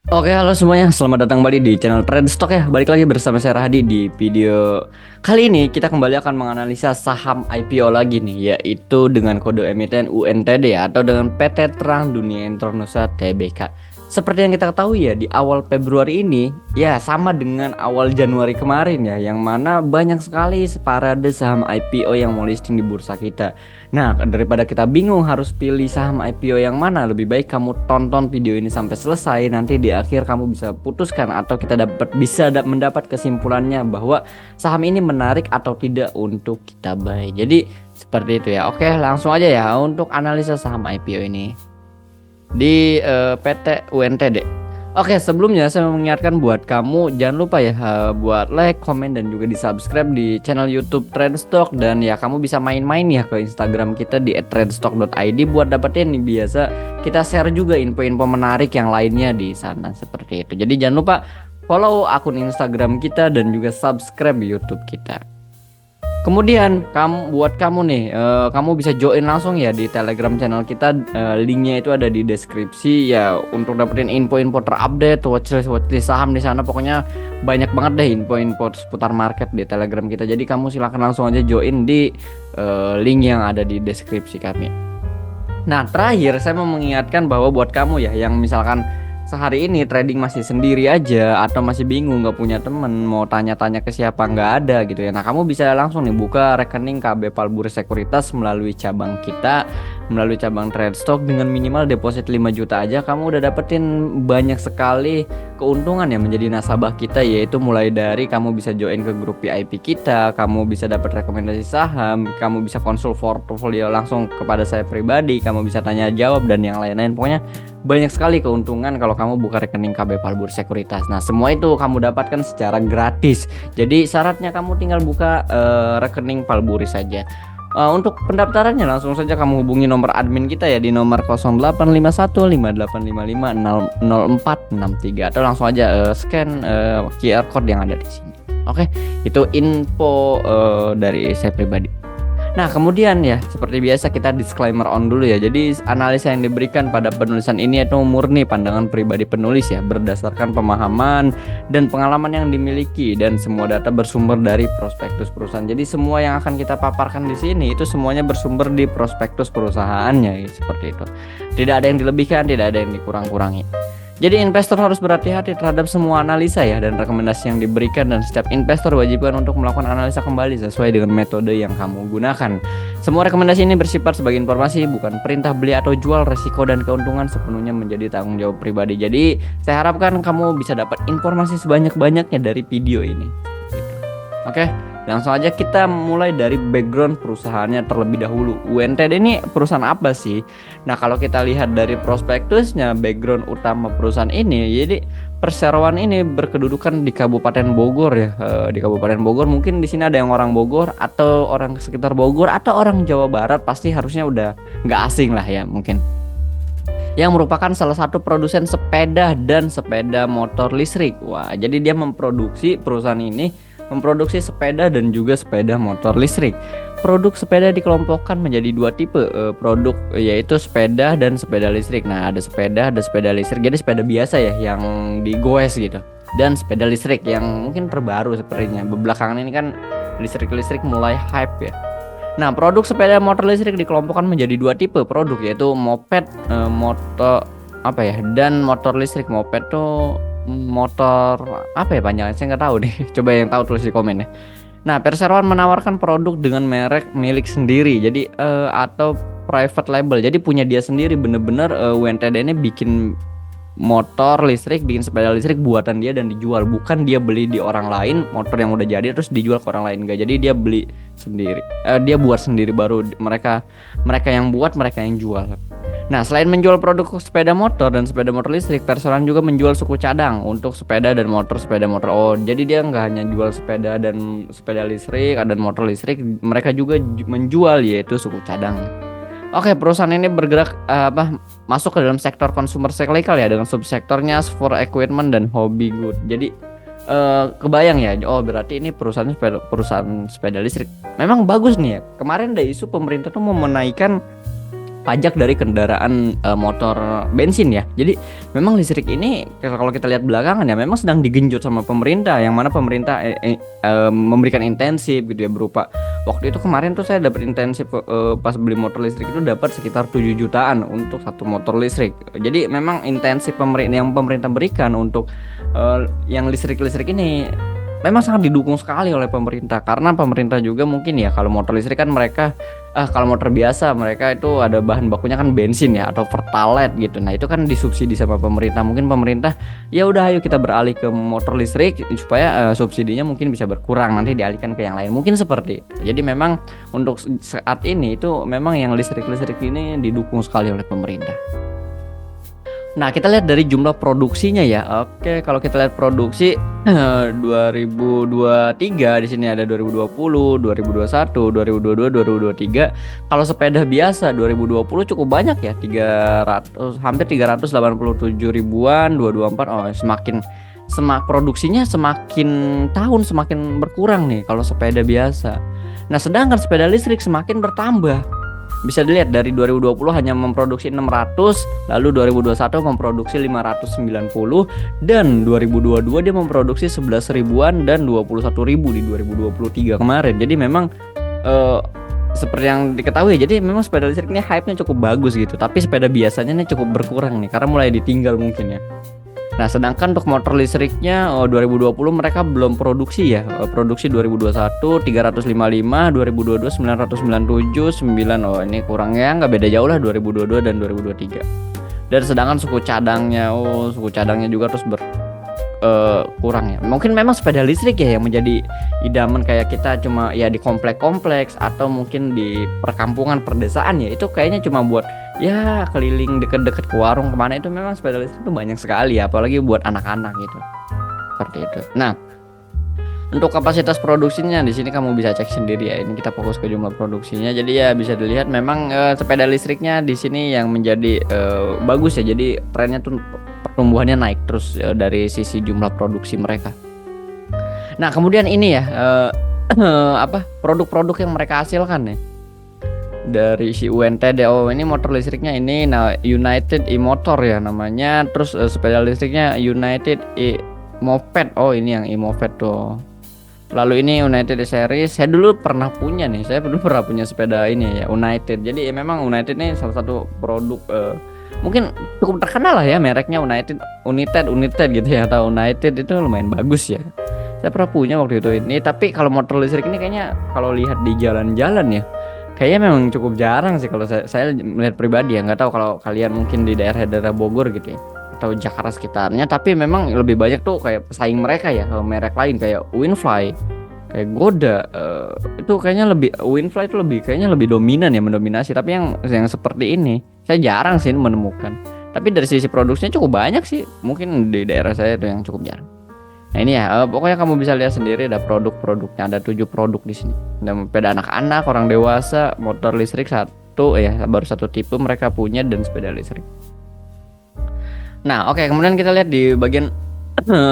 Oke, halo semuanya. Selamat datang kembali di channel Trade Stock ya. Balik lagi bersama saya Rahadi di video kali ini kita kembali akan menganalisa saham IPO lagi nih, yaitu dengan kode emiten UNTD ya, atau dengan PT Terang Dunia Intronusa Tbk. Seperti yang kita ketahui ya, di awal Februari ini ya sama dengan awal Januari kemarin ya, yang mana banyak sekali parade saham IPO yang mau listing di bursa kita. Nah, daripada kita bingung harus pilih saham IPO yang mana, lebih baik kamu tonton video ini sampai selesai. Nanti di akhir kamu bisa putuskan atau kita mendapat kesimpulannya bahwa saham ini menarik atau tidak untuk kita buy. Jadi seperti itu ya. Oke, langsung aja ya untuk analisa saham IPO ini di PT UNTD. Oke, sebelumnya saya mau mengingatkan buat kamu jangan lupa ya buat like, komen dan juga di subscribe di channel YouTube TradeStock, dan ya kamu bisa main-main ya ke Instagram kita di @tradestock.id buat dapetin nih, biasa kita share juga info-info menarik yang lainnya di sana seperti itu. Jadi jangan lupa follow akun Instagram kita dan juga subscribe YouTube kita. Kemudian kamu nih, kamu bisa join langsung ya di Telegram channel kita. Linknya itu ada di deskripsi ya, untuk dapetin info-info terupdate, watchlist saham di sana. Pokoknya banyak banget deh info-info seputar market di Telegram kita. Jadi kamu silahkan langsung aja join di link yang ada di deskripsi kami. Nah, terakhir saya mau mengingatkan bahwa buat kamu ya yang misalkan sehari ini trading masih sendiri aja atau masih bingung, nggak punya temen, mau tanya-tanya ke siapa, nggak ada gitu ya. Nah, kamu bisa langsung nih buka rekening KB Palburi Sekuritas melalui cabang kita, melalui cabang TradeStock. Dengan minimal deposit 5 juta aja kamu udah dapetin banyak sekali keuntungan ya menjadi nasabah kita, yaitu mulai dari kamu bisa join ke grup VIP kita, kamu bisa dapat rekomendasi saham, kamu bisa konsul portfolio langsung kepada saya pribadi, kamu bisa tanya jawab dan yang lain-lain. Pokoknya banyak sekali keuntungan kalau kamu buka rekening KB Palburi Sekuritas. Nah, semua itu kamu dapatkan secara gratis. Jadi syaratnya kamu tinggal buka rekening Palburi saja. Untuk pendaftarannya langsung saja kamu hubungi nomor admin kita ya di nomor 085158500463, atau langsung aja scan QR code yang ada di sini. Oke, itu info dari saya pribadi. Nah, kemudian ya seperti biasa kita disclaimer on dulu ya. Jadi analisa yang diberikan pada penulisan ini itu murni pandangan pribadi penulis ya, berdasarkan pemahaman dan pengalaman yang dimiliki, dan semua data bersumber dari prospektus perusahaan. Jadi semua yang akan kita paparkan di sini itu semuanya bersumber di prospektus perusahaannya ya, seperti itu. Tidak ada yang dilebihkan, tidak ada yang dikurang-kurangi. Jadi investor harus berhati-hati terhadap semua analisa ya dan rekomendasi yang diberikan, dan setiap investor wajibkan untuk melakukan analisa kembali sesuai dengan metode yang kamu gunakan. Semua rekomendasi ini bersifat sebagai informasi, bukan perintah beli atau jual. Resiko dan keuntungan sepenuhnya menjadi tanggung jawab pribadi. Jadi saya harapkan kamu bisa dapat informasi sebanyak-banyaknya dari video ini. Oke, langsung aja kita mulai dari background perusahaannya terlebih dahulu. UNTD ini perusahaan apa sih? Nah, kalau kita lihat dari prospektusnya, background utama perusahaan ini, jadi perseroan ini berkedudukan di Kabupaten Bogor ya. Di Kabupaten Bogor, mungkin di sini ada yang orang Bogor atau orang sekitar Bogor atau orang Jawa Barat, pasti harusnya udah nggak asing lah ya mungkin. Yang merupakan salah satu produsen sepeda dan sepeda motor listrik. Wah, jadi dia memproduksi, perusahaan ini memproduksi sepeda dan juga sepeda motor listrik. Produk sepeda dikelompokkan menjadi dua tipe produk, yaitu sepeda dan sepeda listrik. Nah, ada sepeda listrik. Jadi sepeda biasa ya yang digoes gitu, dan sepeda listrik yang mungkin terbaru sepertinya. Belakangan ini kan listrik mulai hype ya. Nah, produk sepeda motor listrik dikelompokkan menjadi dua tipe produk, yaitu moped, motor apa ya, dan motor listrik. Moped tuh motor apa ya panjangnya, saya nggak tahu deh. Coba yang tahu tulis di komen ya. Nah, perseroan menawarkan produk dengan merek milik sendiri, jadi atau private label. Jadi punya dia sendiri, bener-bener UNTD ini bikin motor listrik, bikin sepeda listrik buatan dia dan dijual. Bukan dia beli di orang lain motor yang udah jadi terus dijual ke orang lain, enggak. Jadi dia beli sendiri, dia buat sendiri, baru mereka yang buat, mereka yang jual. Nah, selain menjual produk sepeda motor dan sepeda motor listrik, perseroan juga menjual suku cadang untuk sepeda dan motor sepeda motor. Oh, jadi dia nggak hanya jual sepeda dan sepeda listrik dan motor listrik, mereka juga menjual yaitu suku cadang. Oke, perusahaan ini bergerak masuk ke dalam sektor consumer cyclical ya, dengan subsektornya for equipment dan hobby good. Jadi kebayang ya, oh berarti ini perusahaan sepeda listrik. Memang bagus nih ya. Kemarin ada isu pemerintah tuh mau menaikkan pajak dari kendaraan motor bensin ya. Jadi memang listrik ini kalau kita lihat belakangan ya memang sedang digenjot sama pemerintah, yang mana pemerintah memberikan intensif gitu ya, berupa waktu itu kemarin tuh saya dapat intensif pas beli motor listrik itu dapat sekitar 7 jutaan untuk satu motor listrik. Jadi memang intensif yang pemerintah berikan untuk yang listrik ini memang sangat didukung sekali oleh pemerintah, karena pemerintah juga mungkin ya, kalau motor listrik kan mereka kalau motor biasa mereka itu ada bahan bakunya kan bensin ya atau pertalite gitu. Nah itu kan disubsidi sama pemerintah. Mungkin pemerintah ya udah ayo kita beralih ke motor listrik supaya subsidinya mungkin bisa berkurang, nanti dialihkan ke yang lain, mungkin seperti itu. Jadi memang untuk saat ini itu memang yang listrik ini didukung sekali oleh pemerintah. Nah, kita lihat dari jumlah produksinya ya. Oke, kalau kita lihat produksi 2023 di sini ada 2020, 2021, 2022, 2023. Kalau sepeda biasa 2020 cukup banyak ya, 300 hampir 387 ribuan, 224. Oh, produksinya semakin tahun semakin berkurang nih kalau sepeda biasa. Nah, sedangkan sepeda listrik semakin bertambah. Bisa dilihat dari 2020 hanya memproduksi 600, lalu 2021 memproduksi 590, dan 2022 dia memproduksi 11 ribuan dan 21 ribu di 2023 kemarin. Jadi memang seperti yang diketahui, jadi memang sepeda listrik ini hype-nya cukup bagus gitu. Tapi sepeda biasanya ini cukup berkurang nih karena mulai ditinggal mungkin ya. Nah, sedangkan untuk motor listriknya 2020 mereka belum produksi ya. Produksi 2021 355, 2022 997, 9. Oh, ini kurangnya nggak beda jauh lah 2022 dan 2023. Dan sedangkan suku cadangnya juga terus kurang ya. Mungkin memang sepeda listrik ya yang menjadi idaman kayak kita cuma ya di kompleks atau mungkin di perkampungan perdesaan ya. Itu kayaknya cuma buat ya keliling deket-deket ke warung kemana, itu memang sepeda listrik itu banyak sekali ya, apalagi buat anak-anak gitu. Seperti itu. Nah, untuk kapasitas produksinya di sini kamu bisa cek sendiri ya. Ini kita fokus ke jumlah produksinya. Jadi ya bisa dilihat memang sepeda listriknya di sini yang menjadi bagus ya. Jadi trennya tuh pertumbuhannya naik terus dari sisi jumlah produksi mereka. Nah, kemudian ini ya produk-produk yang mereka hasilkan ya dari si UNTD. Oh, ini motor listriknya ini United e-motor ya namanya. Terus sepeda listriknya United e-moped. Oh, ini yang e-moped tuh. Lalu ini United series. Saya dulu pernah punya sepeda ini ya, United. Jadi memang United ini salah satu produk mungkin cukup terkenal lah ya, mereknya United gitu ya, atau United itu lumayan bagus ya. Saya pernah punya waktu itu ini. Tapi kalau motor listrik ini kayaknya kalau lihat di jalan-jalan ya, kayaknya memang cukup jarang sih kalau saya melihat pribadi ya. Nggak tahu kalau kalian mungkin di daerah Bogor gitu ya atau Jakarta sekitarnya, tapi memang lebih banyak tuh kayak pesaing mereka ya, merek lain kayak Winfly, kayak Goda. Itu kayaknya Winfly itu kayaknya lebih dominan ya, mendominasi. Tapi yang seperti ini saya jarang sih menemukan. Tapi dari sisi produksinya cukup banyak sih, mungkin di daerah saya itu yang cukup jarang. Nah ini ya, pokoknya kamu bisa lihat sendiri ada produk-produknya, ada 7 produk di sini. Ada sepeda anak-anak, orang dewasa, motor listrik baru satu tipe mereka punya, dan sepeda listrik. Nah, oke, kemudian kita lihat di bagian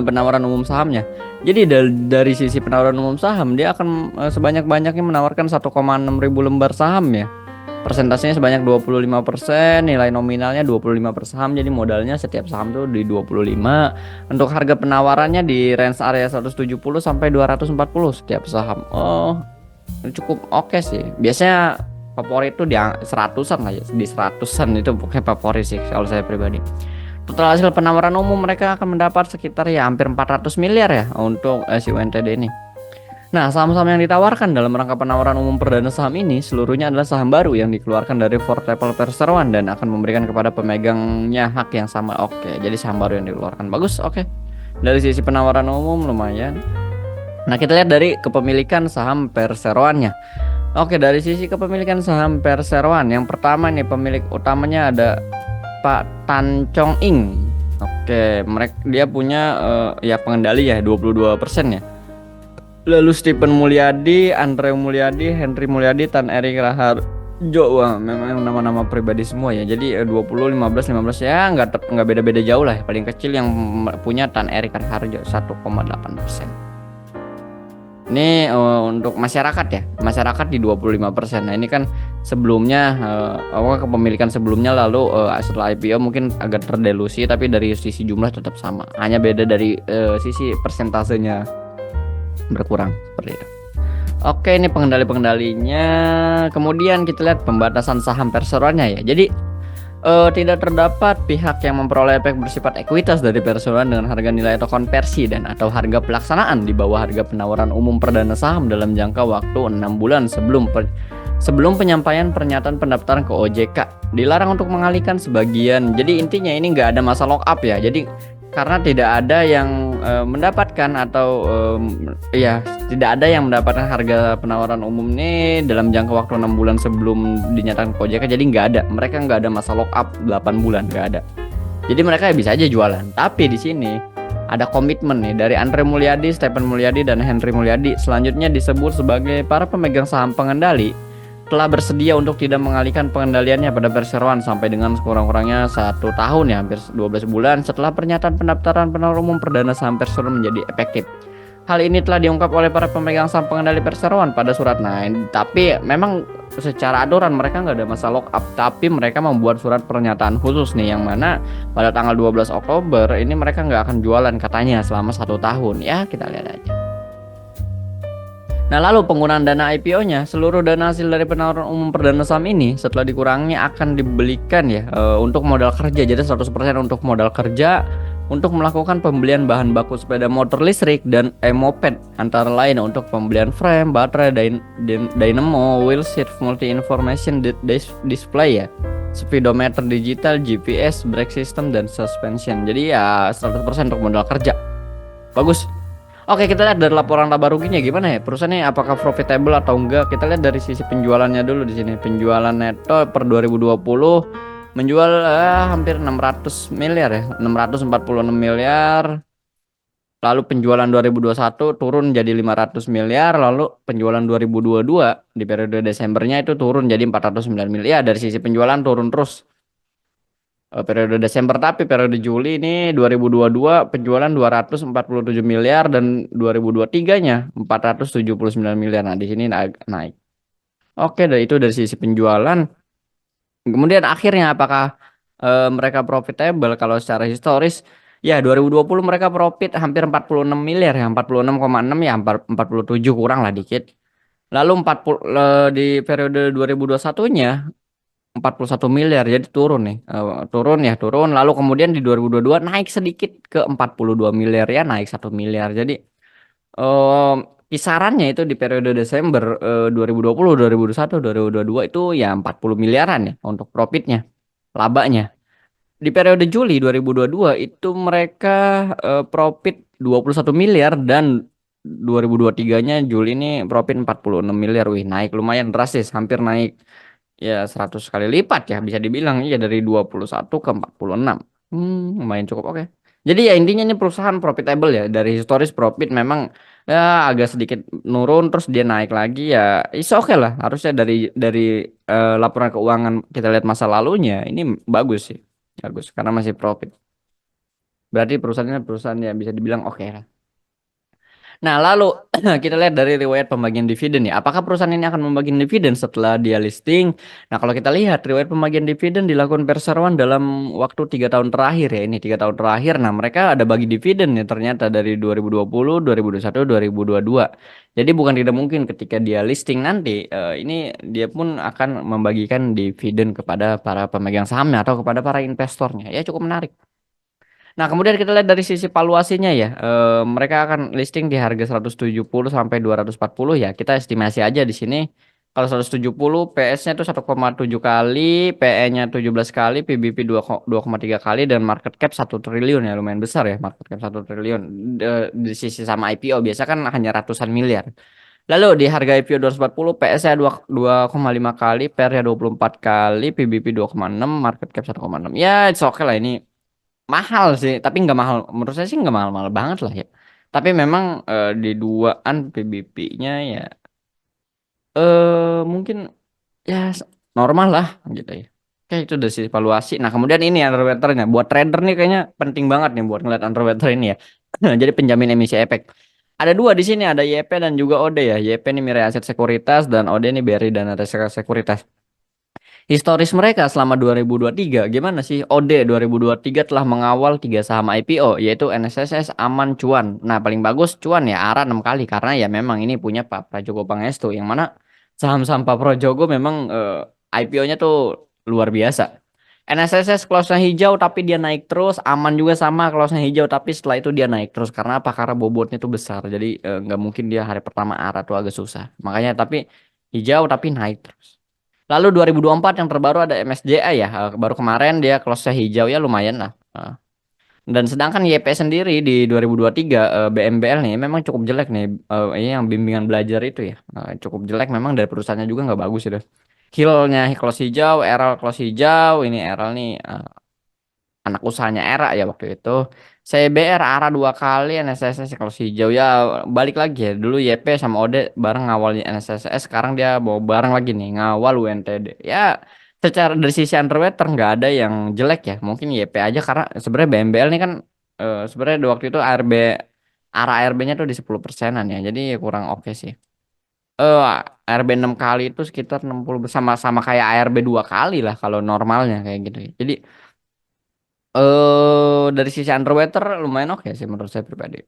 penawaran umum sahamnya. Jadi dari sisi penawaran umum saham, dia akan sebanyak-banyaknya menawarkan 1,6 ribu lembar saham ya. Persentasenya sebanyak 25%, nilai nominalnya 25 per saham. Jadi modalnya setiap saham tuh di 25. Untuk harga penawarannya di range area 170 sampai 240 setiap saham. Oh, cukup oke sih. Biasanya favorit tuh di 100-an lah ya. Di 100-an itu pokoknya favorit sih kalau saya pribadi. Total hasil penawaran umum mereka akan mendapat sekitar ya hampir 400 miliar ya untuk si UNTD ini. Nah, saham-saham yang ditawarkan dalam rangka penawaran umum perdana saham ini seluruhnya adalah saham baru yang dikeluarkan dari portfolio perseroan dan akan memberikan kepada pemegangnya hak yang sama. Oke, jadi saham baru yang dikeluarkan. Bagus, oke. Dari sisi penawaran umum lumayan. Nah, kita lihat dari kepemilikan saham perseroannya. Oke, dari sisi kepemilikan saham perseroan, yang pertama nih pemilik utamanya ada Pak Tan Chong Ing. Oke, dia punya ya pengendali ya 22% ya. Lalu Stephen Mulyadi, Andre Mulyadi, Henry Mulyadi, Tan Erik Raharjo. Wah, memang nama-nama pribadi semua ya. Jadi 20, 15 ya nggak beda-beda jauh lah. Paling kecil yang punya Tan Erik Raharjo 1,8%. Ini untuk masyarakat ya, masyarakat di 25%. Nah ini kan sebelumnya kepemilikan sebelumnya, lalu setelah IPO mungkin agak terdelusi, tapi dari sisi jumlah tetap sama, hanya beda dari sisi persentasenya berkurang seperti itu. Oke, ini pengendali-pengendalinya. Kemudian kita lihat pembatasan saham perseroannya ya. Jadi tidak terdapat pihak yang memperoleh efek bersifat ekuitas dari perseroan dengan harga nilai atau konversi dan atau harga pelaksanaan di bawah harga penawaran umum perdana saham dalam jangka waktu 6 bulan sebelum penyampaian pernyataan pendaftaran ke OJK. Dilarang untuk mengalihkan sebagian. Jadi intinya ini nggak ada masa lock up ya. Jadi karena tidak ada yang mendapatkan atau ya tidak ada yang mendapatkan harga penawaran umum ini dalam jangka waktu 6 bulan sebelum dinyatakan ke OJK, jadi nggak ada, mereka nggak ada masa lock up 8 bulan, nggak ada. Jadi mereka bisa aja jualan. Tapi di sini ada komitmen nih dari Andre Mulyadi, Stephen Mulyadi, dan Henry Mulyadi, selanjutnya disebut sebagai para pemegang saham pengendali, telah bersedia untuk tidak mengalihkan pengendaliannya pada perseroan sampai dengan sekurang-kurangnya 1 tahun ya, hampir 12 bulan setelah pernyataan pendaftaran penawaran umum perdana saham perseroan menjadi efektif. Hal ini telah diungkap oleh para pemegang saham pengendali perseroan pada surat. Nah, tapi memang secara aturan mereka nggak ada masa lock up, tapi mereka membuat surat pernyataan khusus nih, yang mana pada tanggal 12 Oktober ini mereka nggak akan jualan katanya selama 1 tahun. Ya, kita lihat aja. Nah, lalu penggunaan dana IPO-nya, seluruh dana hasil dari penawaran umum perdana saham ini setelah dikurangi akan dibelikan ya untuk modal kerja. Jadi 100% untuk modal kerja untuk melakukan pembelian bahan baku sepeda motor listrik dan moped, antara lain untuk pembelian frame, baterai, dynamo, wheel sheet, multi information display ya, speedometer digital, GPS, brake system, dan suspension. Jadi ya 100% untuk modal kerja. Bagus. Oke, kita lihat dari laporan laba ruginya gimana ya. Perusahaannya apakah profitable atau enggak? Kita lihat dari sisi penjualannya dulu di sini. Penjualan neto per 2020 menjual hampir 600 miliar ya, 646 miliar. Lalu penjualan 2021 turun jadi 500 miliar, lalu penjualan 2022 di periode Desembernya itu turun jadi 409 miliar. Dari sisi penjualan turun terus periode Desember, tapi periode Juli ini 2022 penjualan 247 miliar dan 2023-nya 479 miliar. Nah, di sini naik. Oke, dari itu dari sisi penjualan. Kemudian akhirnya apakah mereka profitable? Kalau secara historis ya 2020 mereka profit hampir 46 miliar ya, 46,6 ya, 47 kurang lah dikit. Lalu 40 di periode 2021-nya 41 miliar, jadi turun nih. Turun. Lalu kemudian di 2022 naik sedikit ke 42 miliar ya, naik 1 miliar. Jadi eh, kisarannya itu di periode Desember 2020, 2021, 2022 itu ya 40 miliaran ya untuk profitnya, labanya. Di periode Juli 2022 itu mereka profit 21 miliar, dan 2023-nya Juli ini profit 46 miliar. Wih, naik lumayan drastis, hampir naik ya 100 kali lipat ya, bisa dibilang ya, dari 21 ke 46. Lumayan cukup oke. Jadi ya intinya ini perusahaan profitable ya. Dari historis profit memang ya agak sedikit nurun, terus dia naik lagi ya. Oke lah. Harusnya dari laporan keuangan kita lihat masa lalunya ini bagus sih. Bagus karena masih profit. Berarti perusahaannya perusahaan yang bisa dibilang oke lah. Nah, lalu kita lihat dari riwayat pembagian dividen ya. Apakah perusahaan ini akan membagi dividen setelah dia listing? Nah, kalau kita lihat riwayat pembagian dividen dilakukan perseroan dalam waktu 3 tahun terakhir ya. Ini 3 tahun terakhir. Nah, mereka ada bagi dividen ya ternyata dari 2020, 2021, 2022. Jadi bukan tidak mungkin ketika dia listing nanti ini dia pun akan membagikan dividen kepada para pemegang sahamnya atau kepada para investornya. Ya cukup menarik. Nah, kemudian kita lihat dari sisi valuasinya ya. Mereka akan listing di harga 170 sampai 240 ya. Kita estimasi aja di sini. Kalau 170 PS-nya itu 1,7 kali, PE-nya 17 kali, PBP 2,3 kali, dan market cap 1 triliun ya, lumayan besar ya market cap 1 triliun. Di sisi sama IPO biasa kan hanya ratusan miliar. Lalu di harga IPO 240, PS-nya 2,5 kali, PR-nya 24 kali, PBP 2,6, market cap 1,6. Ya, it's okay lah ini. Mahal sih, tapi nggak mahal. Menurut saya sih nggak mahal-mahal banget lah ya. Tapi memang di duaan PBP-nya ya mungkin ya normal lah gitu ya. Oke, itu dari sisi valuasi. Nah, kemudian ini underwaternya. Buat trader nih kayaknya penting banget nih buat ngeliat underwater ini ya. Jadi penjamin emisi efek. Ada dua di sini, ada YP dan juga OD ya. YP ini Mirai Aset Sekuritas dan OD ini BRI Dana Sekuritas. Historis mereka selama 2023 gimana sih? OD 2023 telah mengawal tiga saham IPO yaitu NSSS, Aman, Cuan. Nah, paling bagus Cuan ya ARA 6 kali karena ya memang ini punya Pak Prajogo Pangestu yang mana saham-saham Pak Prajogo memang IPO-nya tuh luar biasa. NSSS close-nya hijau tapi dia naik terus, Aman juga sama close-nya hijau tapi setelah itu dia naik terus karena apa? Karena bobotnya tuh besar. Jadi nggak mungkin dia hari pertama ARA tuh agak susah. Makanya tapi hijau tapi naik terus. Lalu 2024 yang terbaru ada MSJA ya, baru kemarin dia close-nya hijau ya lumayan lah. Dan sedangkan YP sendiri di 2023 BMBL nih memang cukup jelek nih. Ini yang bimbingan belajar itu ya, cukup jelek memang dari perusahaannya juga nggak bagus itu. Kill-nya close hijau, RL close hijau, ini RL nih anak usahanya Era ya waktu itu. CBR Ara 2 kali, NSSS kalau si hijau ya balik lagi ya. Dulu YP sama Ode bareng ngawalnya NSSS, sekarang dia bawa bareng lagi nih ngawal UNTD. Ya secara dari sisi underwater nggak ada yang jelek ya. Mungkin YP aja karena sebenarnya BMBL ini kan sebenarnya waktu itu ARB Ara ARB-nya tuh di 10%-an ya. Jadi kurang oke sih. Eh ARB 6 kali itu sekitar 60 sama kayak ARB 2 kali lah kalau normalnya kayak gitu ya. Jadi dari sisi underwater lumayan oke sih menurut saya pribadi.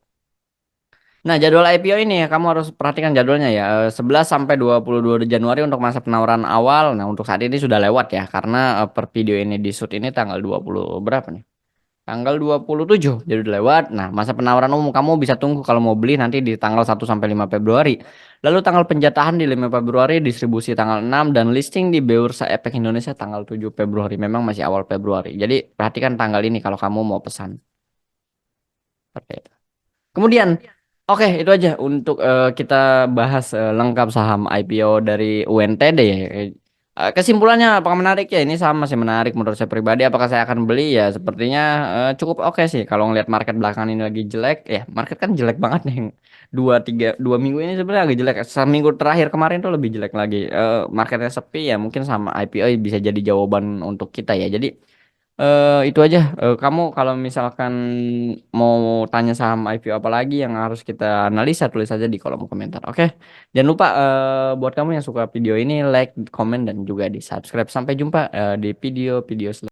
Nah, jadwal IPO ini ya kamu harus perhatikan jadwalnya ya. 11 sampai 22 Januari untuk masa penawaran awal. Nah, untuk saat ini sudah lewat ya karena per video ini di shoot ini tanggal 20 berapa nih? Tanggal 27 jadi udah lewat. Nah, masa penawaran umum kamu bisa tunggu kalau mau beli nanti di tanggal 1 sampai 5 Februari. Lalu tanggal penjatahan di 5 Februari, distribusi tanggal 6 dan listing di Bursa Efek Indonesia tanggal 7 Februari. Memang masih awal Februari. Jadi perhatikan tanggal ini kalau kamu mau pesan. Oke. Kemudian, oke itu aja untuk kita bahas lengkap saham IPO dari UNTD ya. Kesimpulannya apakah menarik ya? Ini sama sih menarik menurut saya pribadi. Apakah saya akan beli ya? Sepertinya cukup oke sih. Kalau ngelihat market belakangan ini lagi jelek, ya market kan jelek banget nih. 2 minggu ini sebenarnya agak jelek. Seminggu terakhir kemarin tuh lebih jelek lagi. Marketnya sepi ya mungkin sama IPO bisa jadi jawaban untuk kita ya. Jadi itu aja. Kamu kalau misalkan mau tanya saham IPO apa lagi yang harus kita analisa, tulis aja di kolom komentar. Oke. Jangan lupa buat kamu yang suka video ini like, komen dan juga di subscribe. Sampai jumpa di video-video selanjutnya.